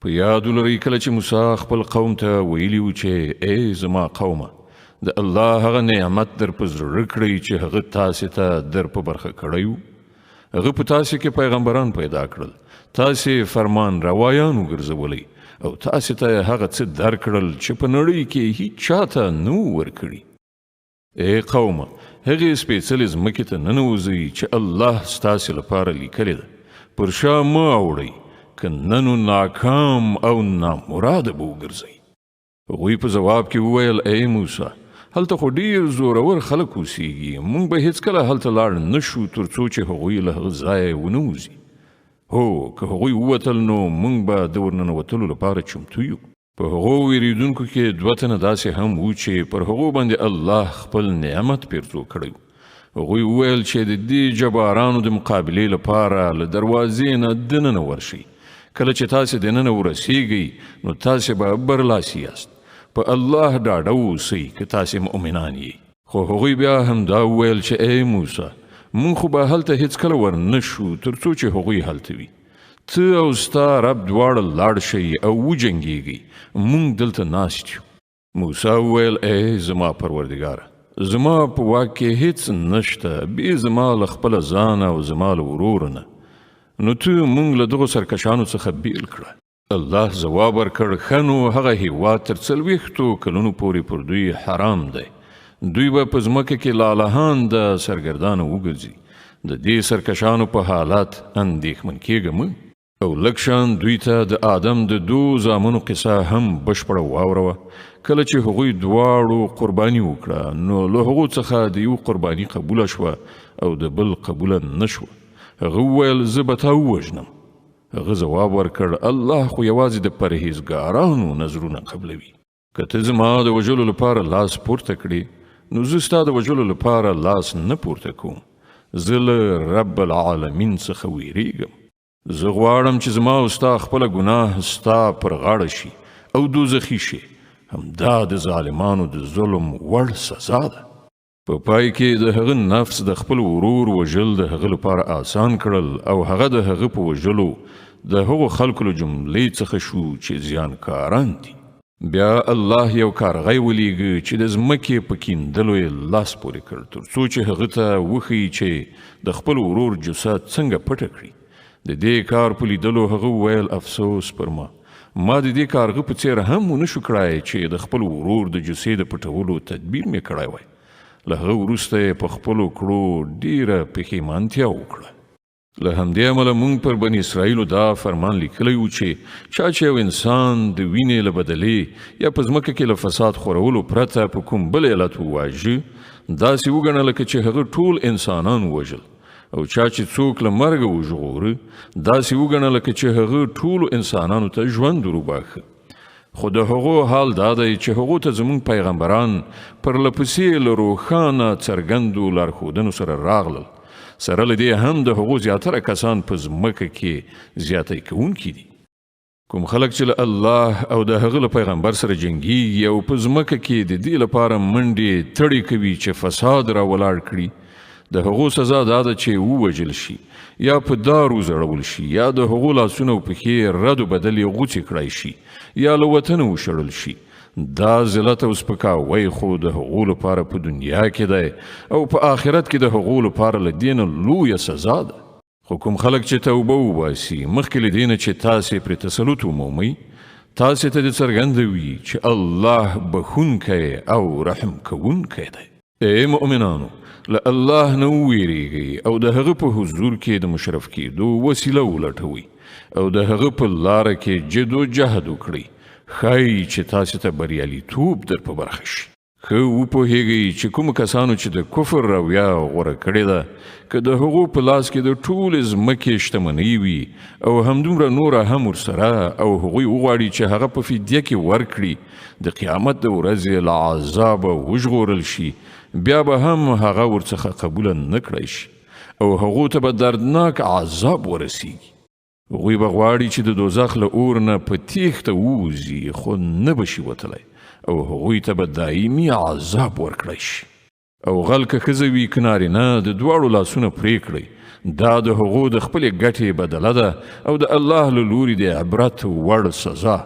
په یاد ولرئ کله چې موسی خپل قوم ته ویلي و چې ای زما قومه د الله هغه نعمت در په زړه کړئ چې هغه تاسې ته در په برخه کړی و. هغه په تاسې کې پیغمبران پیدا کړل، تاسې فرمان روایان وګرځولئ او تاسې ته هغه څه درکړل چې په نړۍ کې هیڅ چاته نه و ورکړي. ای قومه هغې سپېڅلې ځمکې ته ننوځئ چې الله ستاسې لپاره لیکلې ده، پر شا مه اوړئ که ننو ناکام او نامراده به وګرځئ. هغوی په ځواب کې وویل ای موسی هلته خو ډیر زورور خلک اوسیږي، موږ به هیڅکله هلته لاړ نه شو تر څو چې هغوی له هغه ځایه ونه وځي. هو که هغوی ووتل نو موږ به د ورننوتلو لپاره چمتو یو. په هغو ویریدونکو کې دوه تنه داسې هم وو چې پر هغو باندې الله خپل نعمت پیرزو کړی و. هغوی وویل چې د دې جبارانو د مقابلې لپاره له دروازې نه دننه ورشئ. کله چې تاسې دننه ورسیږئ نو تاسې به برلاسي یاست. په الله ډاډه اوسئ که تاسې مؤمنان یې. خو هغوی بیا هم دا وویل چې ای موسی موږ خو به هلته هیڅکله ورنه شو تر څو چې هغوی هلته وي. ته او ستا رب دواړه لاړ شئ او وجنګېږئ، موږ دلته ناست یو. موسی وویل ای زما پروردګاره زما په واک کې هیڅ نشته بې زما له خپله ځانه او زما له ورور نه، نو ته موږ له دغو سرکشانو څخه بیل کړه. الله ځواب ورکړ ښه نو هغه هیواد تر 40 کلونو پورې پر دوی حرام دی، دوی به په ځمکه کې لالهان د سرګردانه وګرځي. د دې سرکشانو په حالت اندېښمن کېږه مه. او لږ شان دوی ته د آدم د 2 زامنو قصه هم بشپړه واوروه. کله چې هغوی دواړو قرباني وکړه نو له هغو څخه د یو قرباني قبوله شوه او د بل قبوله نه شوه. هغه وویل زه به تا ووژنم. هغه ځواب ورکړ الله خو یوازې د پرهیزګارانو نظرونه قبلوي. که ته زما د وژلو لپاره لاس پورته کړې نو زه ستا د وژلو لپاره لاس نه پورته کوم. زه له رب العالمین څخه ویریږم. زه غواړم چې زما او ستا خپله ګناه ستا پر غاړه شي او دوزخي شي. همدا د ظالمانو د ظلم وړ سزا ده. په پای کې د هغه نفس د خپل ورور وژل د هغه لپاره آسان کړل او هغه د هغه په وژلو د هغو خلکو له جملې څخه شو چې زیانکاران دي. بیا الله یو کارغی ولیږه چې د ځمکې په کیندلو یې لاس پورې کړ تر څو چې هغه ته وښیي چې د خپل ورور جثه څنګه پټه کړي. د دې کار په لیدلو هغه وویل افسوس پر ما د دې کارغه په څیر هم ونه شو کړای چې د خپل ورور د جثې د پټولو تدبیر مې کړی وای. له هغه وروسته یې په خپلو کړو ډیره پښیمانتیا وکړه. له همدې امله موږ پر بني اسرائیلو دا فرمان لیکلی و چې چا چې یو انسان د وینې له بدلې یا په ځمکه کې له فساد خورولو پرته په کوم بل علت وواژه داسې وګڼه لکه چې هغه ټول انسانان ووژل، او چا چې څوک له مرګه وژغوره داسې وګڼه لکه چې هغه ټولو انسانانو ته ژوند وروباښه. خو د هغو حال دا دی چې هغو ته زموږ پیغمبران پرلپسې له روښانه څرګندو لارښودنو سره راغلل. سره له دې هم د هغو زیاتره کسان په ځمکه کې زیاتی کوونکي دي. کوم خلک چې له الله او د هغه له پیغمبر سره جنګیږي او په ځمکه کې د دې لپاره منډې تړې کوي چې فساد را ولاړ کړي، د هغو سزا دا ده چې ووژل شي یا په دارو زړول شي یا د هغو لاسونه او پښې رد و بدل یې غوڅې کړای شي یا له وطنه وشړل شي. دا ذلت او سپکاوی خو د هغو لپاره په دنیا کې دی او په آخرت کې د هغو لپاره له دې نه لویه سزا ده. خو کوم خلک چې توبه وباسي مخکې له دې نه چې تاسې پرې تسلط ومومئ تاسې ته دې څرګنده وي چې الله بخښونکی او رحم کوونکی دی. ای مؤمنانو له الله نه وویریږئ او د هغه په حضور کې د مشرف کېدو وسیله ولټوئ او د هغه په لاره کې جد و جهد وکړئ. ښایي چې تاسې ته بریالیتوب در په برخه شي. ښه وپوهیږئ چې کومو کسانو چې د کفر رویه غوره کړې ده که د هغو په لاس کې د ټولې ځمکې شتمنۍ وي او همدومره نوره هم ورسره او هغوی وغواړي چې هغه په فدیه کې ورکړي د قیامت د ورځې له عذابه وژغورل شي بیا به هم هغه ورڅخه قبوله نه کړی شي او هغو ته به دردناک عذاب ورسیږي. هغوی به غواړي چې د دوزخ له اور نه په تیښته ووځي خو نه به شي وتلی او هغوی ته به دایمي عذاب ورکړی شي. او غل که ښځه وي که نارینه د دواړو لاسونه پرې کړئ دا د هغو د خپلې ګټې بدله ده او د الله له لوري د عبرت وړ سزا.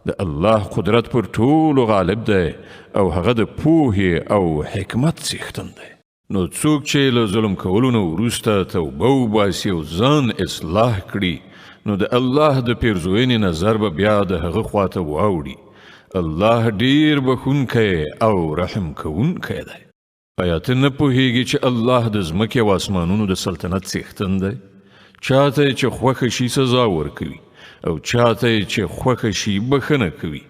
د الله قدرت پر ټولو غالب دی او هغه د پوهې او حکمت څښتن دی. نو څوک چې له ظلم کولو نه وروسته توبه وباسي او ځان اصلاح کړي، نو د الله د پیرزوینې نظر به بیا د هغه خواته واوړي. الله ډیر بخښونکی او رحم کوونکی دی. آیا ته نه پوهیږي چې الله د ځمکې او اسمانونو د سلطنت څښتن دی؟ چاته چې خوښه شي سزا ورکوي او چاته چې خوښه شي بخښنه کوي.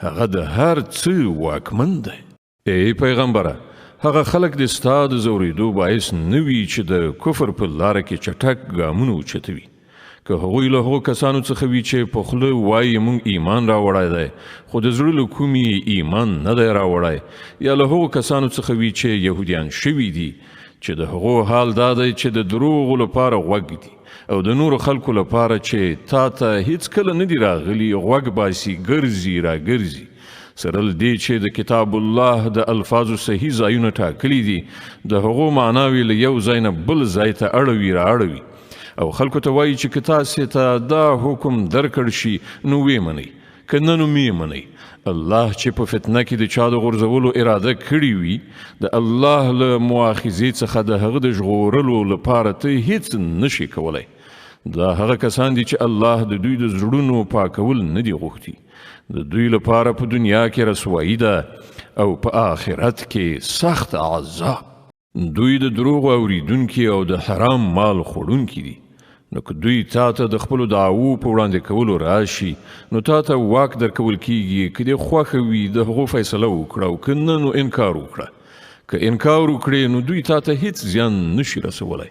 هغه د هر څه واکمن دی. ای پیغمبره، هغه خلک د ستا د ځورېدو باعث نه وي چې د کفر په لاره کې چټک ګامونه اوچتوي. که هغوی له هغو کسانو څخه وي چې په خوله وایي موږ ایمان راوړی دی خو د زړه له کومې ایمان نه دی راوړی، یا له هغو کسانو څخه وي چې یهودیان شوي دي، چې د هغو حال دا دی چې د دروغو لپاره غوږ دي او د نورو خلکو لپاره چې تا ته هیڅ کله نه دي راغلي غوږ باسي ګرځي راګرځي، سره له دې چې د کتاب الله د الفاظو صحیح ځایونه ټاکلي دي، د هغو معناوې له یو ځای نه بل ځای ته اړوي رااړوي او خلکو ته وایي چې که تاسې ته دا حکم درکړ شي نو ویې منئ، که نه نو مې منئ. الله چې په فتنه کې د چا د غورځولو اراده کړې وي، د الله له مؤاخذې څخه د هغه د ژغورلو لپاره ته هیڅ نشي کولی. دا هغه کسان دي چې الله د دوی د زړونو پاکول نه دي غوښتي. د دوی لپاره په دنیا کې رسوایی ده او په آخرت کې سخت عذاب. دوی د دروغ اوریدونکي او د حرام مال خوړونکي دي. نو که دوی تا ته د خپلو دعوو په وړاندې کولو راشي، نو تا ته واک درکول کیږي که دې خوښه وي د هغو فیصله وکړه او که نه نو انکار وکړه. که انکار وکړې نو دوی تا ته هیڅ زیان نشي رسولی،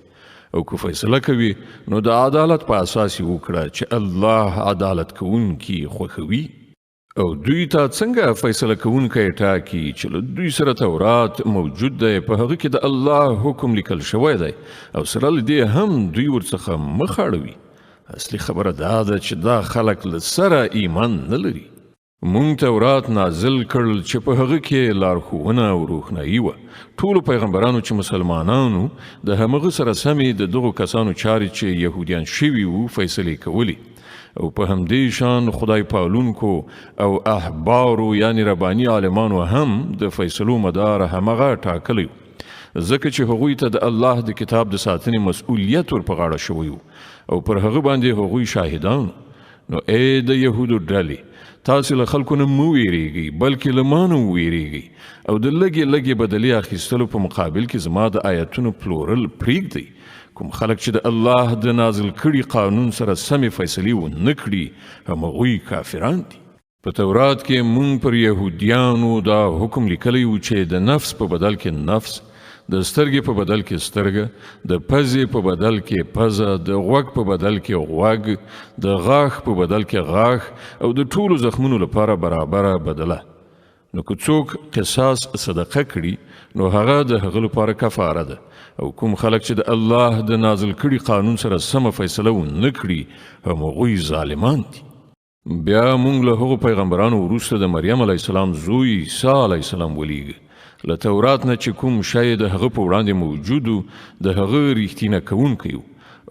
او که فیصله کوي نو د عدالت په اساس یې وکړه چې الله عدالت کوونکي خوښوي. او دوی ته څنګه فیصله کوونکی ټاکي چې له دوی سره تورات موجود دی، په هغه کې د الله حکم لیکل شوی دی او سره له دې هم دوی ورڅخه مخ اړوي. اصلي خبره دا ده چې دا خلک له سره ایمان نه لري. مونږ تورات نازل کړل چې په هغه کې لارښوونه او روښنایي وه. ټولو پیغمبرانو چې مسلمانانو د همغه سره سمې د دغو کسانو چارې چې یهودیان شوي وو فیصلې کولې، او په همدې شان خدای پالونکو او احبارو یعنی ربانی عالمانو هم د فیصلو مدار همغه ټاکلی، ځکه چې هغوی ته د الله د کتاب د ساتنې مسؤلیت ور په غاړه شوی او پر هغه باندې هغوی شاهدان. نو ای د یهودو ډلې، تاسې له خلکو نه مه ویریږئ بلکې له ما نه وویریږئ او د لږې لږې بدلې اخیستلو په مقابل کې زما د آیتونو پلورل پرېږدئ. کوم خلک چې د الله د نازل کړي قانون سره سمې فیصلې ونه کړي همغوی کافران دي. په تورات کې مونږ پر یهودیانو دا حکم لیکلی و چې د نفس په بدل کې نفس، د سترګې په بدل کې سترګه، د پزې په بدل کې پزه، د غوږ په بدل کې غوږ، د غاښ په بدل کې غاښ او د ټولو زخمونو لپاره برابره بدله. نو که څوک قصاص صدقه کړي نو هغه د هغه لپاره کفاره ده. او کوم خلک چې د الله د نازل کړي قانون سره سمه فیصله ونه کړي همغوی ظالمان دي. بیا مونږ له هغو پیغمبرانو وروسته د مریم علیه السلام زوی عیسی علیه السلام ولیږه. له تورات نه چې کوم شی د هغه په وړاندې موجود و د هغه ریښتینه کوونکی و،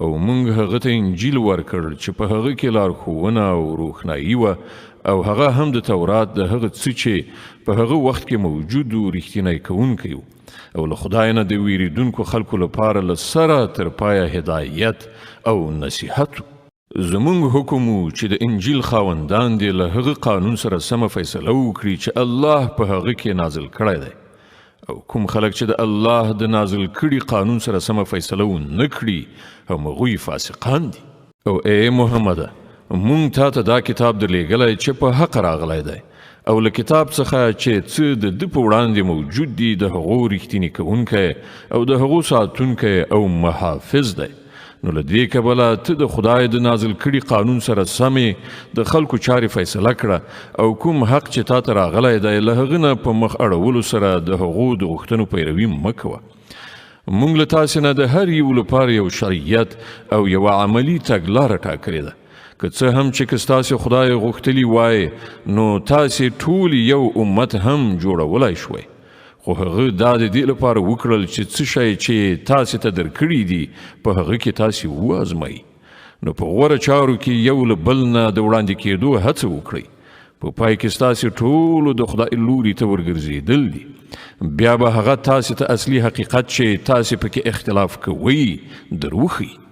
او مونږ هغه ته انجیل ورکړ چې په هغه کې لارښوونه او روښنایي وه، او هغه هم د تورات د هغه څه چې په هغه وخت کې موجود و ریښتینی کوونکی و، او له خدای نه د ویریدونکو خلکو لپاره له سره تر پایه هدایت او نصیحت. زمونږ حکم و چې د انجیل خاوندان دې له هغه قانون سره سمه فیصله وکړي چې الله په هغه کې نازل کړی دی، او کوم خلک چې د الله د نازل کړي قانون سره سمه فیصله ونه کړي همغوی فاسقان دي. او ای محمده، مونږ تا ته دا کتاب درلیږلی چې په حق راغلی دی، او له کتاب څخه چې څه د ده په وړاندې موجود دي د هغو ریښتیني کوونکی او د هغو ساتونکی او محافظ دی. نو له دې کبله ته د خدای د نازل کړي قانون سره سمې د خلکو چارې فیصله کړه، او کوم حق چې تا ته راغلی دی له هغه نه په مخ اړولو سره د هغو د غوښتنو پیروي مه کوه. مونږ له تاسې نه د هر یو لپاره یو شریعت او یوه عملي تګلاره ټاکلې ده. که څه هم چې که ستاسې خدای غوښتلی وای نو تاسې ټول یو امت هم جوړولی شوی، خو هغه دا د دې لپاره وکړل چې څه شی چې تاسې ته درکړي دي په هغه کې تاسې وازمئ. نو په غوره چارو کې یو له بل نه د وړاندې کېدو هڅه وکړئ. په پای کې ستاسې ټولو د خدای لوري ته ورګرځېدل دي. بیا به هغه تاسې ته اصلي حقیقت چې تاسې پکې اختلاف کوئ در وښیي.